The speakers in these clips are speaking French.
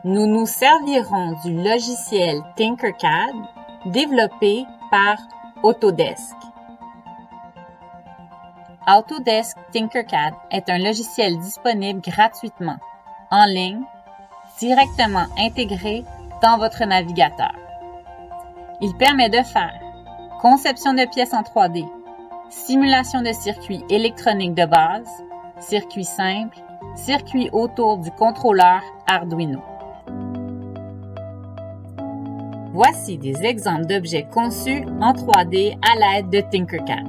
Nous nous servirons du logiciel Tinkercad développé par Autodesk. Autodesk Tinkercad est un logiciel disponible gratuitement, en ligne, directement intégré dans votre navigateur. Il permet de faire conception de pièces en 3D, simulation de circuits électroniques de base, circuits simples, circuits autour du contrôleur Arduino. Voici des exemples d'objets conçus en 3D à l'aide de Tinkercad.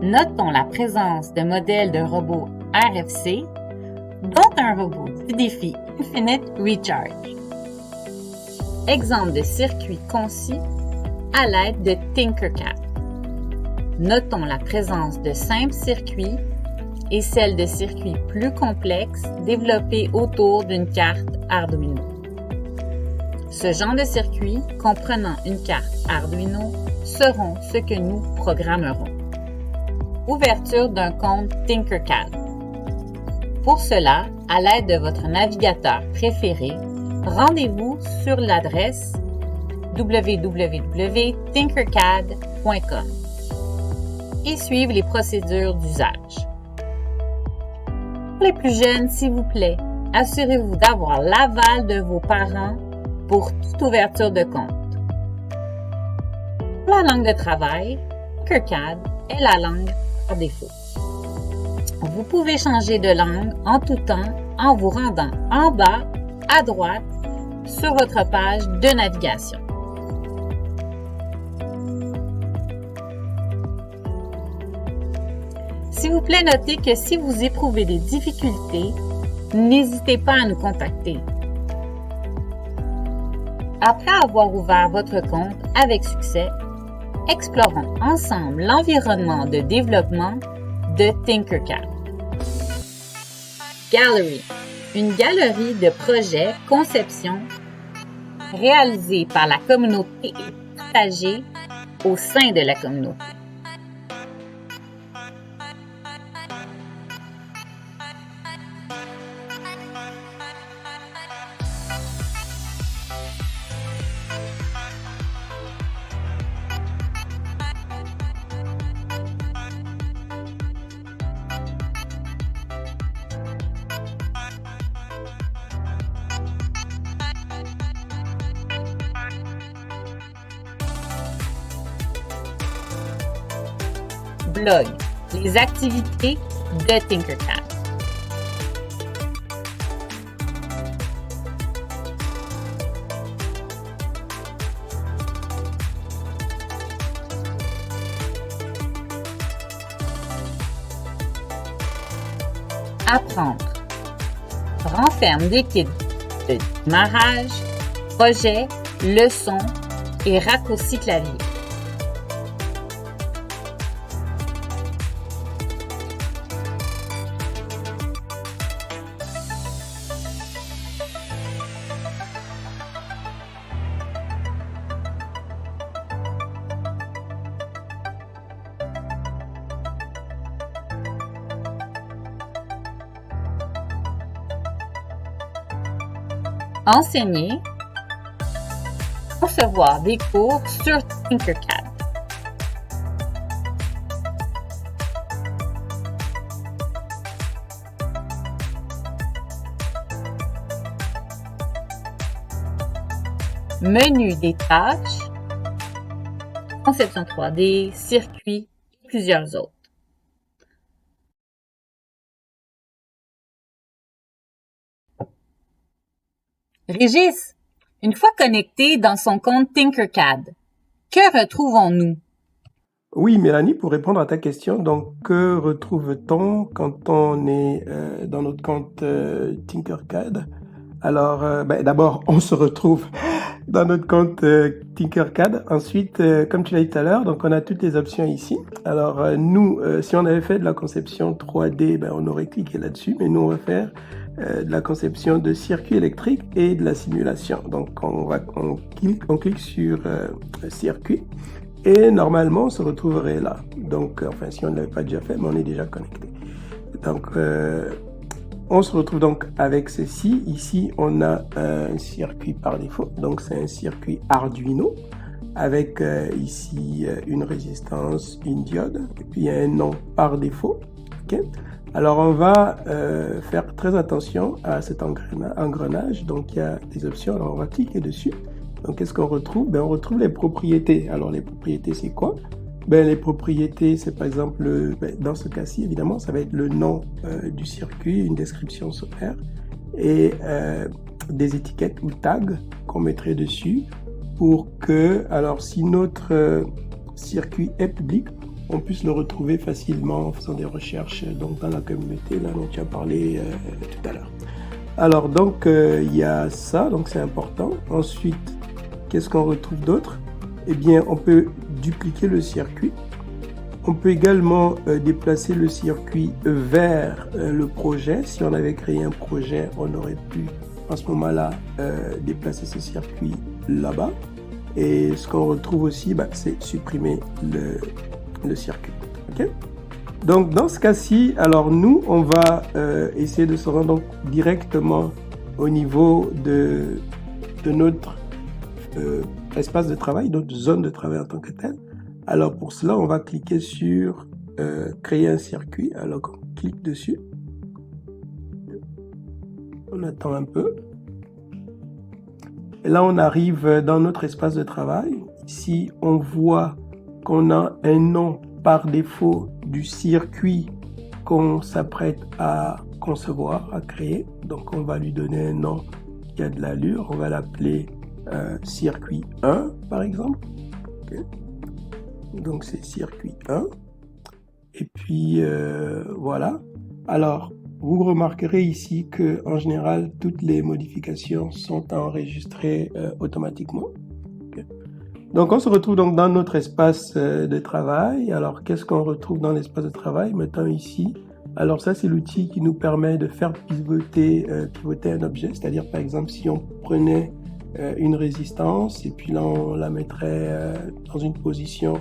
Notons la présence de modèles de robots RFC, dont un robot du défi Infinite Recharge. Exemple de circuit conçu à l'aide de Tinkercad. Notons la présence de simples circuits et celle de circuits plus complexes développés autour d'une carte Arduino. Ce genre de circuits, comprenant une carte Arduino, seront ce que nous programmerons. Ouverture d'un compte Tinkercad. Pour cela, à l'aide de votre navigateur préféré, rendez-vous sur l'adresse www.tinkercad.com et suivez les procédures d'usage. Pour les plus jeunes, s'il vous plaît, assurez-vous d'avoir l'aval de vos parents pour toute ouverture de compte. Pour la langue de travail, Tinkercad est la langue par défaut. Vous pouvez changer de langue en tout temps en vous rendant en bas à droite sur votre page de navigation. S'il vous plaît, notez que si vous éprouvez des difficultés, n'hésitez pas à nous contacter. Après avoir ouvert votre compte avec succès, explorons ensemble l'environnement de développement de Tinkercad. Gallery, une galerie de projets conception réalisée par la communauté et partagée au sein de la communauté. Blog, les activités de Tinkercad. Apprendre. Renferme des kits de démarrage, projets, leçons et raccourcis clavier. Enseigner, recevoir des cours sur Tinkercad. Menu des tâches, conception 3D, circuits et plusieurs autres. Régis, une fois connecté dans son compte Tinkercad, que retrouvons-nous? Oui, Mélanie, pour répondre à ta question, donc que retrouve-t-on quand on est dans notre compte Tinkercad? Alors, d'abord, on se retrouve dans notre compte Tinkercad. Ensuite, comme tu l'as dit tout à l'heure, donc on a toutes les options ici. Alors, nous, si on avait fait de la conception 3D, on aurait cliqué là-dessus, mais nous, on va faire de la conception de circuits électriques et de la simulation. Donc, on clique sur circuit et normalement, on se retrouverait là. Donc, enfin, si on ne l'avait pas déjà fait, mais on est déjà connecté. Donc, on se retrouve donc avec ceci. Ici, on a un circuit par défaut. Donc, c'est un circuit Arduino avec ici une résistance, une diode. Et puis, il y a un nom par défaut. Okay. Alors, on va faire très attention à cet engrenage. Donc, il y a des options. Alors, on va cliquer dessus. Donc, qu'est-ce qu'on retrouve? On retrouve les propriétés. Alors, les propriétés, c'est quoi? Les propriétés, c'est par exemple, dans ce cas-ci, évidemment, ça va être le nom du circuit, une description sommaire et des étiquettes ou tags qu'on mettrait dessus pour que, alors, si notre circuit est public, on puisse le retrouver facilement en faisant des recherches donc, dans la communauté, là dont tu as parlé tout à l'heure. Alors, donc, il y a ça, donc c'est important. Ensuite, qu'est-ce qu'on retrouve d'autre? Eh bien, on peut dupliquer le circuit. On peut également déplacer le circuit vers le projet. Si on avait créé un projet, on aurait pu, en ce moment-là, déplacer ce circuit là-bas. Et ce qu'on retrouve aussi, c'est supprimer le circuit. Okay? Donc, dans ce cas-ci, alors nous, on va essayer de se rendre donc, directement au niveau de notre espace de travail, notre zone de travail en tant que telle. Alors pour cela, on va cliquer sur créer un circuit. Alors on clique dessus. On attend un peu. Et là, on arrive dans notre espace de travail. Ici, on voit qu'on a un nom par défaut du circuit qu'on s'apprête à concevoir, à créer. Donc on va lui donner un nom qui a de l'allure. On va l'appeler circuit 1 par exemple. Okay. Donc c'est circuit 1 et puis voilà. Alors vous remarquerez ici que en général toutes les modifications sont enregistrées automatiquement. Okay. Donc on se retrouve donc dans notre espace de travail. Alors qu'est-ce qu'on retrouve dans l'espace de travail? Maintenant ici, alors ça c'est l'outil qui nous permet de faire pivoter un objet, c'est-à-dire par exemple si on prenait une résistance et puis là on la mettrait dans une position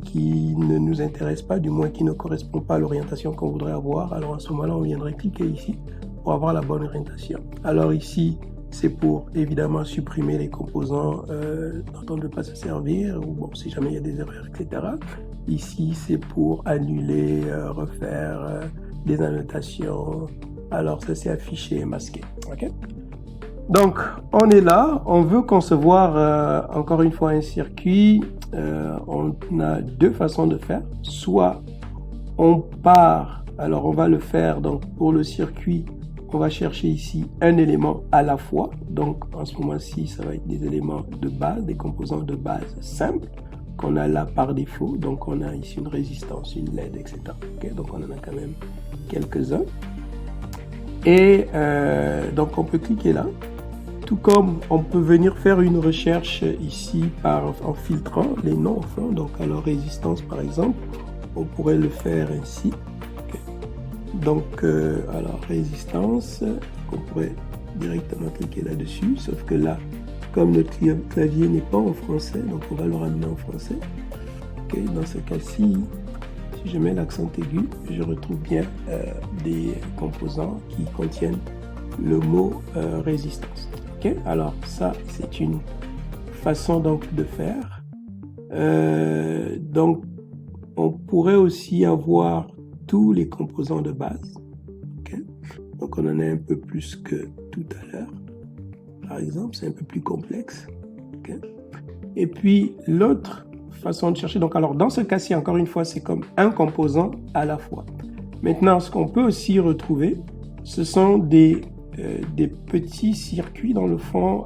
qui ne nous intéresse pas, du moins qui ne correspond pas à l'orientation qu'on voudrait avoir. Alors à ce moment-là, on viendrait cliquer ici pour avoir la bonne orientation. Alors ici, c'est pour évidemment supprimer les composants dont on ne veut pas se servir, ou bon, si jamais il y a des erreurs, etc. Ici, c'est pour annuler, refaire des annotations. Alors ça, c'est affiché et masqué. Okay? Donc, on est là, on veut concevoir encore une fois un circuit. On a deux façons de faire. Soit on part, alors on va le faire donc pour le circuit, on va chercher ici un élément à la fois. Donc en ce moment-ci, ça va être des éléments de base, des composants de base simples qu'on a là par défaut. Donc on a ici une résistance, une LED, etc. Okay, donc on en a quand même quelques-uns. Et donc on peut cliquer là. Tout comme on peut venir faire une recherche ici en filtrant les noms. Enfin, donc alors résistance par exemple, on pourrait le faire ainsi. Okay. Donc alors résistance, on pourrait directement cliquer là-dessus, sauf que là, comme notre clavier n'est pas en français, donc on va le ramener en français. Okay. Dans ce cas-ci, si je mets l'accent aigu, je retrouve bien des composants qui contiennent le mot résistance. Okay. Alors ça, c'est une façon donc de faire. Donc, on pourrait aussi avoir tous les composants de base. Okay. Donc, on en a un peu plus que tout à l'heure. Par exemple, c'est un peu plus complexe. Okay. Et puis, l'autre façon de chercher, donc alors dans ce cas-ci, encore une fois, c'est comme un composant à la fois. Maintenant, ce qu'on peut aussi retrouver, ce sont des petits circuits dans le fond,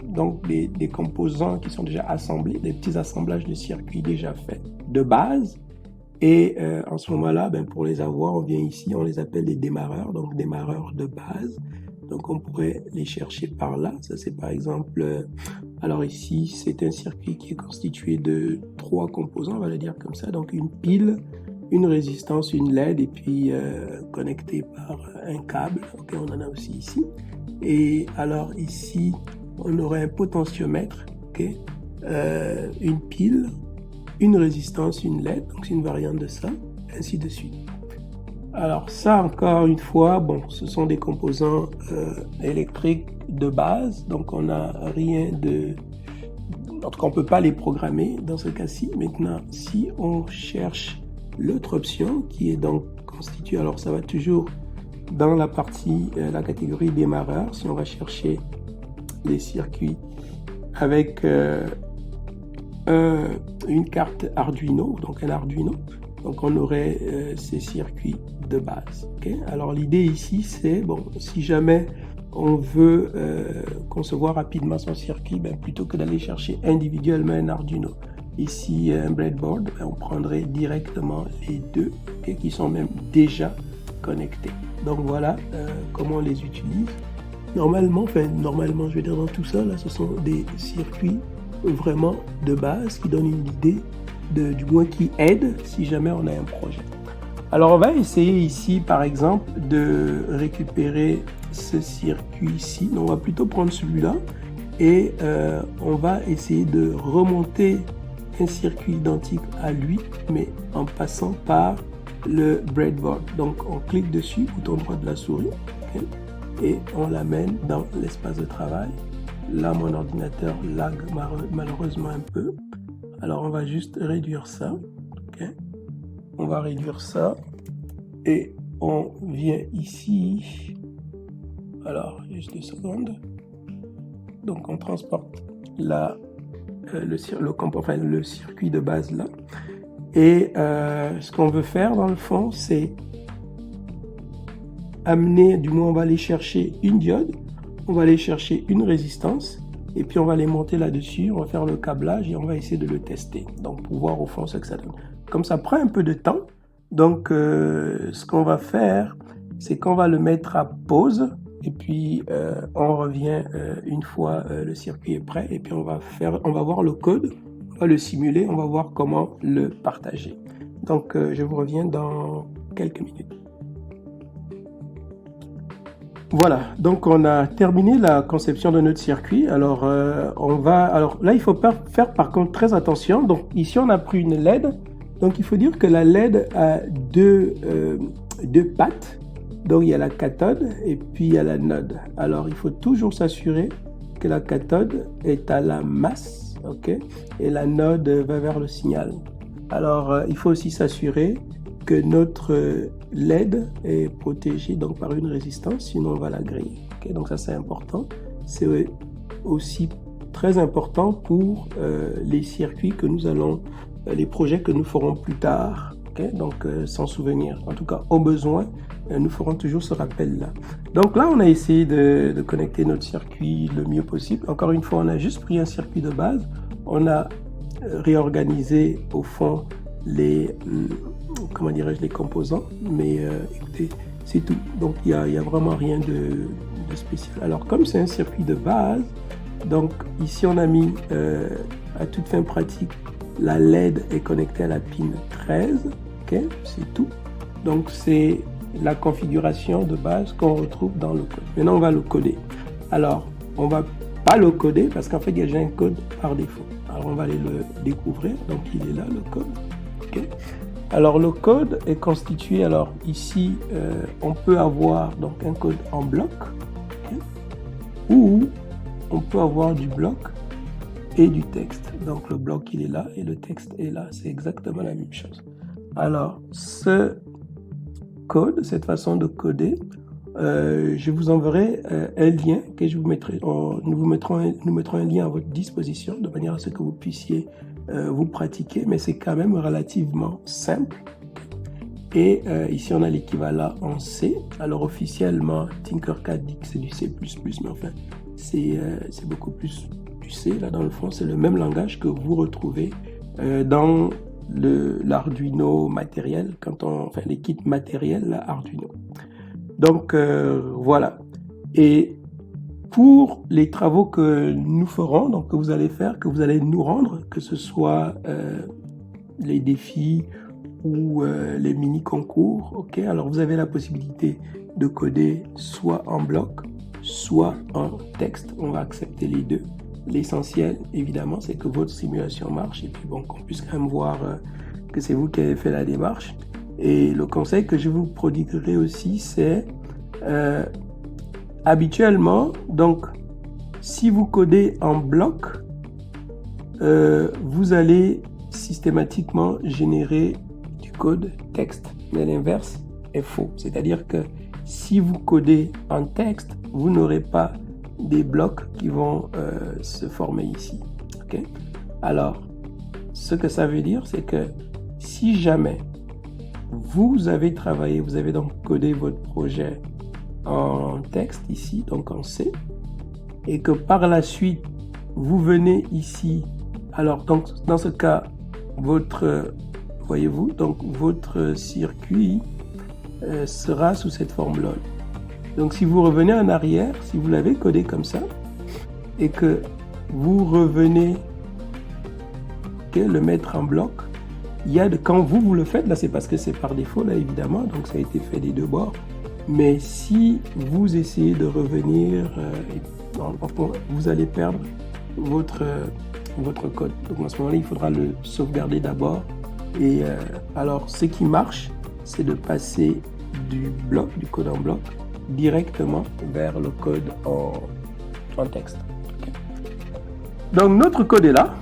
donc des composants qui sont déjà assemblés, des petits assemblages de circuits déjà faits de base. Et en ce moment-là, pour les avoir, on vient ici, on les appelle des démarreurs, donc démarreurs de base. Donc on pourrait les chercher par là. Ça c'est par exemple, alors ici c'est un circuit qui est constitué de 3 composants, on va le dire comme ça. Donc une pile, une résistance, une LED et puis connecté par un câble. Okay, on en a aussi ici. Et alors ici, on aurait un potentiomètre, okay, une pile, une résistance, une LED, donc c'est une variante de ça, ainsi de suite. Alors ça, encore une fois, bon, ce sont des composants électriques de base, donc on n'a rien de... En tout cas, on ne peut pas les programmer dans ce cas-ci. Maintenant, si on cherche l'autre option qui est donc constituée, alors ça va toujours dans la partie, la catégorie démarreur, si on va chercher les circuits avec une carte Arduino, donc un Arduino, donc on aurait ces circuits de base. Okay? Alors l'idée ici, c'est, bon, si jamais on veut concevoir rapidement son circuit, ben, plutôt que d'aller chercher individuellement un Arduino, ici un breadboard, ben, on prendrait directement les deux, okay, qui sont même déjà connectés. Donc voilà comment on les utilise. Normalement, je veux dire dans tout ça, là, ce sont des circuits vraiment de base qui donnent une idée, du moins qui aident si jamais on a un projet. Alors on va essayer ici par exemple de récupérer ce circuit-ci. On va plutôt prendre celui-là et on va essayer de remonter un circuit identique à lui, mais en passant par le breadboard. Donc on clique dessus, bouton droit de la souris, okay, et on l'amène dans l'espace de travail. Là, mon ordinateur lag malheureusement un peu. Alors, on va juste réduire ça. Okay. On va réduire ça. Et on vient ici. Alors, juste 2 secondes. Donc, on transporte le circuit de base là. Et ce qu'on veut faire, dans le fond, c'est amener, du moins, on va aller chercher une diode. On va aller chercher une résistance et puis on va les monter là-dessus, on va faire le câblage et on va essayer de le tester. Donc pour voir au fond ce que ça donne. Comme ça prend un peu de temps, donc ce qu'on va faire, c'est qu'on va le mettre à pause et puis on revient une fois le circuit est prêt et puis on va voir le code, on va le simuler, on va voir comment le partager. Donc je vous reviens dans quelques minutes. Voilà, donc on a terminé la conception de notre circuit. Alors, là, il faut faire par contre très attention. Donc ici, on a pris une LED. Donc il faut dire que la LED a deux pattes. Donc il y a la cathode et puis il y a l'anode. Alors il faut toujours s'assurer que la cathode est à la masse, ok, et l'anode va vers le signal. Alors il faut aussi s'assurer que notre LED est protégée donc par une résistance, sinon on va la griller. Okay, donc ça c'est important. C'est aussi très important pour les circuits que nous allons, les projets que nous ferons plus tard. Okay, donc sans souvenir, en tout cas au besoin, nous ferons toujours ce rappel-là. Donc là on a essayé de connecter notre circuit le mieux possible. Encore une fois, on a juste pris un circuit de base, on a réorganisé au fond les les composants, mais écoutez, c'est tout. Donc il y a vraiment rien de spécial. Alors comme c'est un circuit de base, donc ici on a mis à toute fin pratique, la LED est connectée à la pin 13, ok, c'est tout. Donc c'est la configuration de base qu'on retrouve dans le code. Maintenant on va le coder. Alors on va pas le coder parce qu'en fait il y a déjà un code par défaut. Alors on va aller le découvrir. Donc il est là le code. Okay. Alors le code est constitué, alors ici on peut avoir donc un code en bloc, okay, ou on peut avoir du bloc et du texte. Donc le bloc il est là et le texte est là, c'est exactement la même chose. Alors ce code, cette façon de coder, je vous enverrai un lien que nous mettrons un lien à votre disposition de manière à ce que vous puissiez vous pratiquer, mais c'est quand même relativement simple. Et ici on a l'équivalent en C. Alors officiellement Tinkercad dit que c'est du C++, mais enfin c'est beaucoup plus du C. Là dans le fond c'est le même langage que vous retrouvez dans l'Arduino matériel, les kits matériels Arduino. Donc voilà. Et pour les travaux que nous ferons, donc que vous allez faire, que vous allez nous rendre, que ce soit les défis ou les mini-concours, ok, alors vous avez la possibilité de coder soit en bloc, soit en texte. On va accepter les deux. L'essentiel, évidemment, c'est que votre simulation marche et puis bon, qu'on puisse quand même voir que c'est vous qui avez fait la démarche. Et le conseil que je vous prodiguerai aussi, c'est habituellement, donc, si vous codez en bloc, vous allez systématiquement générer du code texte. Mais l'inverse est faux. C'est-à-dire que si vous codez en texte, vous n'aurez pas des blocs qui vont se former ici. Okay? Alors, ce que ça veut dire, c'est que si jamais vous avez travaillé, vous avez donc codé votre projet en texte ici, donc en C, et que par la suite, vous venez ici, alors donc, dans ce cas, voyez-vous, donc votre circuit sera sous cette forme-là. Donc si vous revenez en arrière, si vous l'avez codé comme ça, et que vous revenez le mettre en bloc, quand vous le faites, là c'est parce que c'est par défaut, là évidemment, donc ça a été fait des deux bords, mais si vous essayez de revenir, vous allez perdre votre code. Donc à ce moment-là, il faudra le sauvegarder d'abord. Et alors, ce qui marche, c'est de passer du code en bloc, directement vers le code en texte. Okay. Donc notre code est là.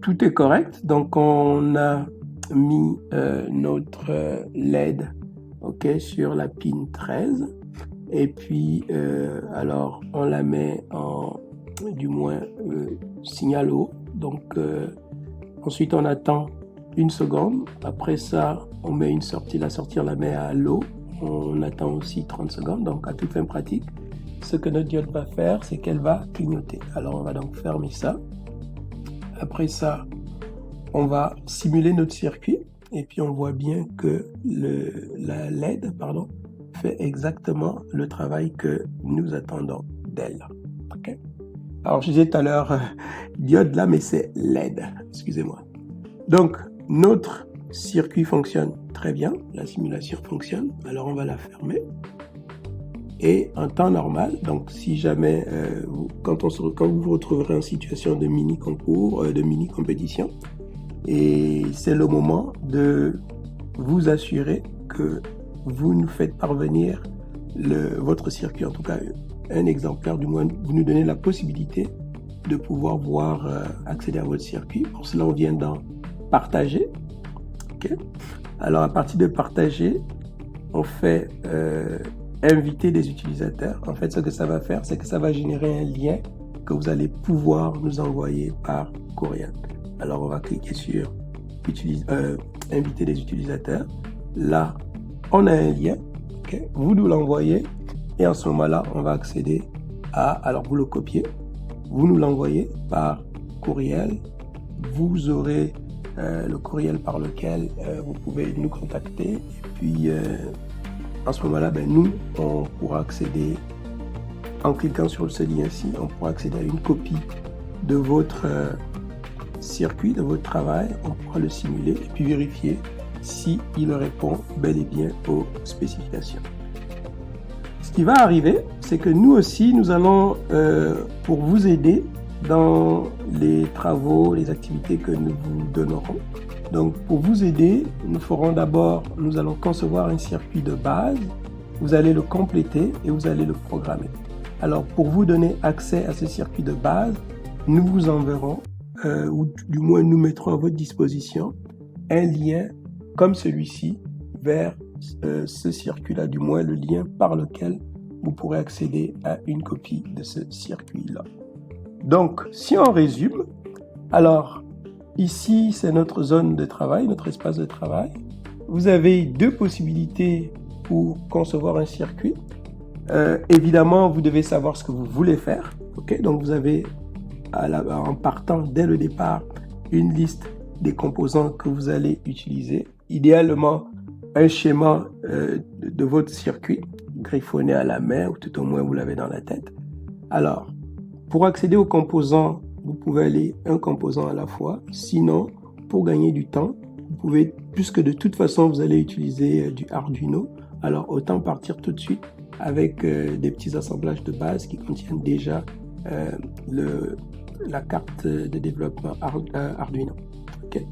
Tout est correct. Donc on a mis notre LED sur la pin 13. Et puis, alors, on la met signal haut. Donc, ensuite, on attend une seconde. Après ça, on met une sortie. La sortie, on la met à low. On attend aussi 30 secondes. Donc, à toute fin pratique, ce que notre diode va faire, c'est qu'elle va clignoter. Alors, on va donc fermer ça. Après ça, on va simuler notre circuit. Et puis, on voit bien que la LED, fait exactement le travail que nous attendons d'elle. Okay? Alors, je disais tout à l'heure diode là, mais c'est LED. Excusez-moi. Donc, notre circuit fonctionne très bien. La simulation fonctionne. Alors, on va la fermer. Et en temps normal, donc si jamais, quand vous vous retrouverez en situation de mini-concours, de mini-compétition, et c'est le moment de vous assurer que vous nous faites parvenir votre circuit, en tout cas un exemplaire, du moins vous nous donnez la possibilité de pouvoir accéder à votre circuit. Pour cela, on vient dans partager. Okay. Alors à partir de partager, on fait inviter des utilisateurs. En fait, ce que ça va faire, c'est que ça va générer un lien que vous allez pouvoir nous envoyer par courriel. Alors on va cliquer sur inviter des utilisateurs. Là, on a un lien, okay. Vous nous l'envoyez et en ce moment-là, on va accéder alors vous le copiez, vous nous l'envoyez par courriel, vous aurez le courriel par lequel vous pouvez nous contacter et puis en ce moment-là, nous, on pourra accéder, en cliquant sur ce lien-ci, on pourra accéder à une copie de votre circuit, de votre travail, on pourra le simuler et puis vérifier si il répond bel et bien aux spécifications. Ce qui va arriver, c'est que nous aussi, nous allons, pour vous aider dans les travaux, les activités que nous vous donnerons. Donc, pour vous aider, nous allons concevoir un circuit de base, vous allez le compléter et vous allez le programmer. Alors, pour vous donner accès à ce circuit de base, nous vous enverrons, ou du moins nous mettrons à votre disposition, un lien comme celui-ci vers ce circuit-là, du moins le lien par lequel vous pourrez accéder à une copie de ce circuit-là. Donc, si on résume, alors ici c'est notre zone de travail, notre espace de travail. Vous avez deux possibilités pour concevoir un circuit. Évidemment, vous devez savoir ce que vous voulez faire. Okay? Donc, vous avez, en partant dès le départ, une liste des composants que vous allez utiliser. Idéalement, un schéma de votre circuit, griffonné à la main, ou tout au moins vous l'avez dans la tête. Alors, pour accéder aux composants, vous pouvez aller un composant à la fois. Sinon, pour gagner du temps, vous pouvez, puisque de toute façon vous allez utiliser du Arduino, alors autant partir tout de suite avec des petits assemblages de base qui contiennent déjà la carte de développement Arduino. Okay.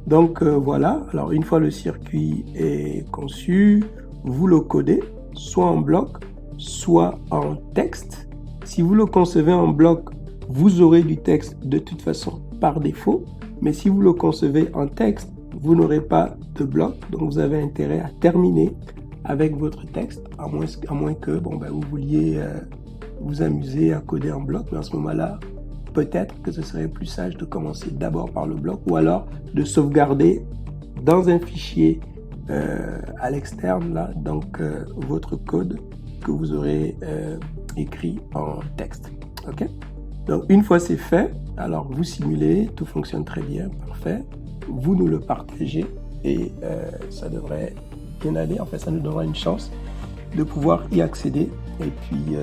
Donc voilà, alors une fois le circuit est conçu, vous le codez soit en bloc, soit en texte. Si vous le concevez en bloc, vous aurez du texte de toute façon par défaut, mais si vous le concevez en texte, vous n'aurez pas de bloc, donc vous avez intérêt à terminer avec votre texte, à moins que vous vouliez vous amuser à coder en bloc, mais à ce moment-là, peut-être que ce serait plus sage de commencer d'abord par le bloc ou alors de sauvegarder dans un fichier à l'externe, là, donc votre code que vous aurez écrit en texte. Ok? Donc une fois c'est fait, alors vous simulez, tout fonctionne très bien, parfait. Vous nous le partagez et ça devrait bien aller. En fait, ça nous donnera une chance de pouvoir y accéder et puis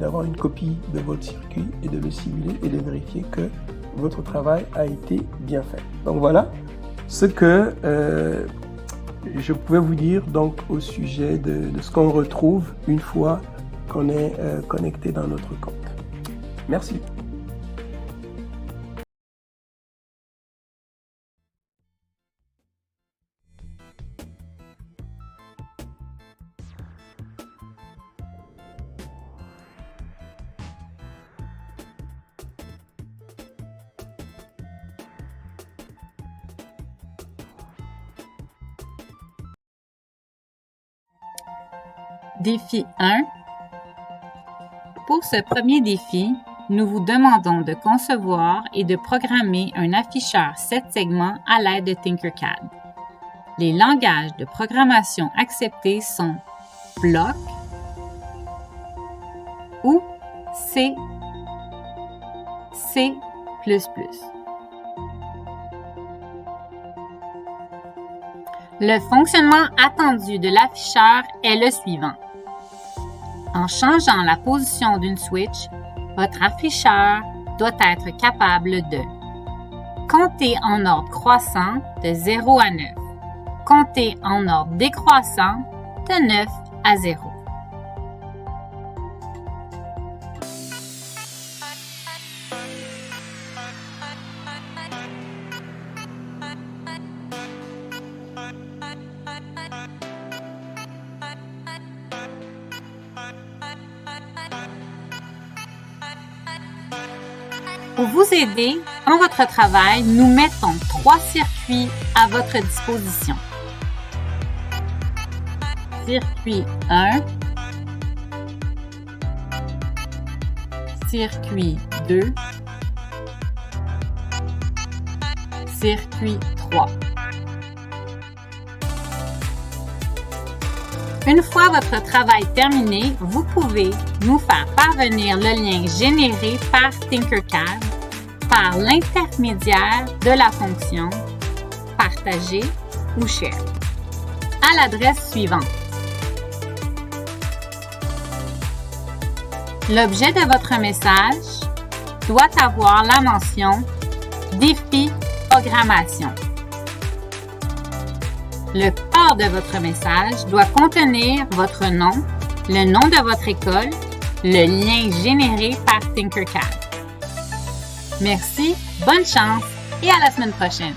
d'avoir une copie de votre circuit et de le simuler et de vérifier que votre travail a été bien fait. Donc voilà ce que je pouvais vous dire donc au sujet de ce qu'on retrouve une fois qu'on est connecté dans notre compte. Merci. Défi 1. Pour ce premier défi, nous vous demandons de concevoir et de programmer un afficheur 7 segments à l'aide de Tinkercad. Les langages de programmation acceptés sont Block ou C++. Le fonctionnement attendu de l'afficheur est le suivant. En changeant la position d'une switch, votre afficheur doit être capable de compter en ordre croissant de 0 à 9, compter en ordre décroissant de 9 à 0. Pour vous aider dans votre travail, nous mettons 3 circuits à votre disposition. Circuit 1, circuit 2, circuit 3. Une fois votre travail terminé, vous pouvez nous faire parvenir le lien généré par Tinkercad par l'intermédiaire de la fonction « Partager » ou « Share » à l'adresse suivante. L'objet de votre message doit avoir la mention « Défi programmation ». Le corps de votre message doit contenir votre nom, le nom de votre école, le lien généré par Tinkercad. Merci, bonne chance et à la semaine prochaine!